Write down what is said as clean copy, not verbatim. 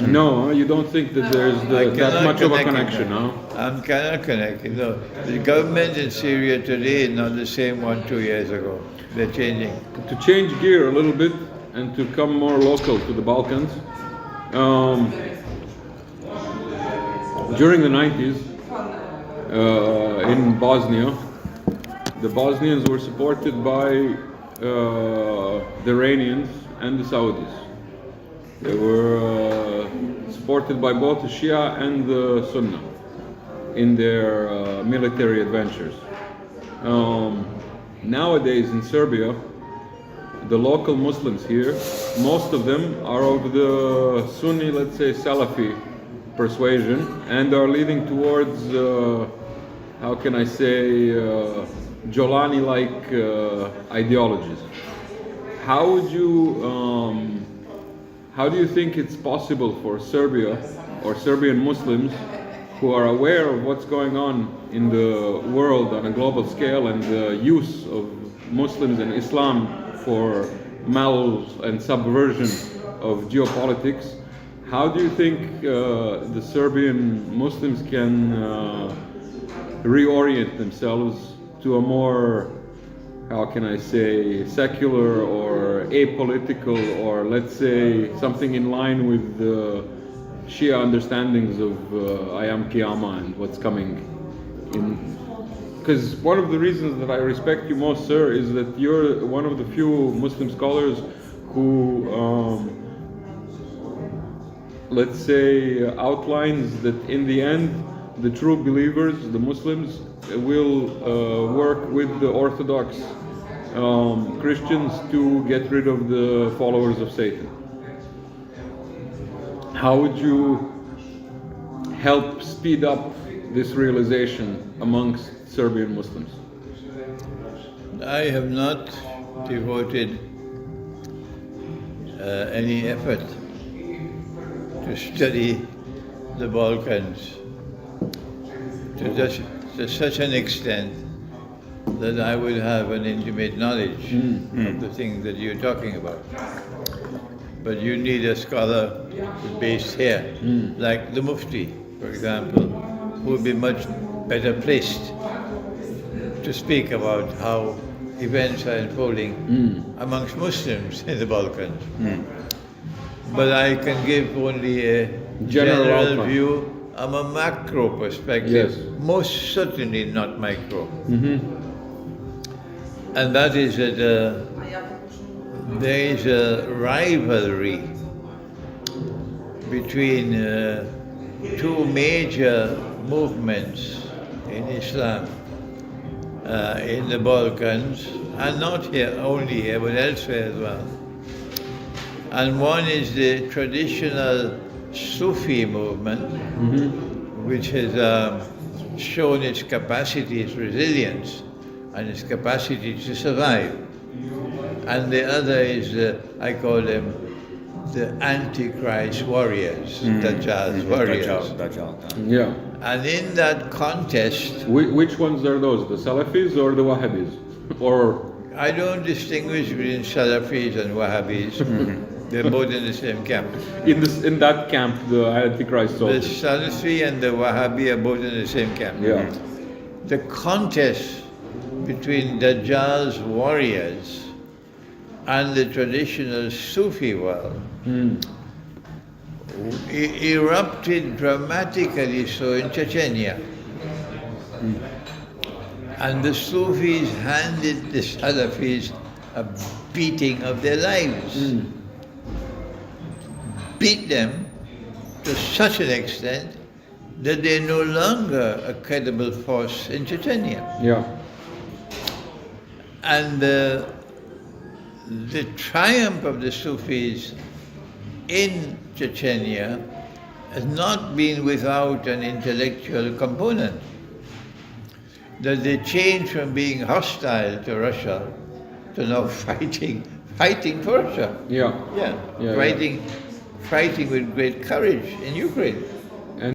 No, you don't think that there's that much of a connection, no? I'm cannot connect. The government in Syria today is not the same one 2 years ago. They're changing. To change gear a little bit and to come more local to the Balkans, during the 90s in Bosnia, the Bosnians were supported by the Iranians and the Saudis. They were supported by both the Shia and the Sunni in their military adventures. Nowadays in Serbia, the local Muslims here, most of them are of the Sunni, let's say Salafi persuasion, and are leaning towards, how can I say, Jolani-like ideologies. How do you think it's possible for Serbia or Serbian Muslims who are aware of what's going on in the world on a global scale and the use of Muslims and Islam for mal and subversion of geopolitics, how do you think the Serbian Muslims can reorient themselves to a more, how can I say, secular or apolitical, or let's say something in line with the Shia understandings of Ayam Qiyamah and what's coming in? Because one of the reasons that I respect you most, sir, is that you're one of the few Muslim scholars who, let's say, outlines that in the end, the true believers, the Muslims, will work with the Orthodox Christians to get rid of the followers of Satan. How would you help speed up this realization amongst Serbian Muslims? I have not devoted any effort to study the Balkans to such an extent that I would have an intimate knowledge of the things that you're talking about. But you need a scholar based here, like the Mufti, for example, who would be much better placed to speak about how events are unfolding amongst Muslims in the Balkans. But I can give only a general view from a macro perspective, most certainly not micro. And that is that there is a rivalry between two major movements in Islam in the Balkans, and not here only here, but elsewhere as well. And one is the traditional Sufi movement, which has shown its capacity, its resilience, and its capacity to survive. And the other is, I call them the Antichrist warriors, Dajjal's warriors. Dajjal. Yeah. And in that contest... Which ones are those, the Salafis or the Wahhabis? Or I don't distinguish between Salafis and Wahhabis. They're both in the same camp. In that camp, the Antichrist soldiers. The Salafi and the Wahhabi are both in the same camp. Yeah. The contest between Dajjal's warriors and the traditional Sufi world erupted dramatically so in Chechnya. And the Sufis handed the Salafis a beating of their lives. Beat them to such an extent that they're no longer a credible force in Chechnya. Yeah. And the triumph of the Sufis in Chechnya has not been without an intellectual component. That they changed from being hostile to Russia to now fighting for Russia. Yeah. Fighting with great courage in Ukraine.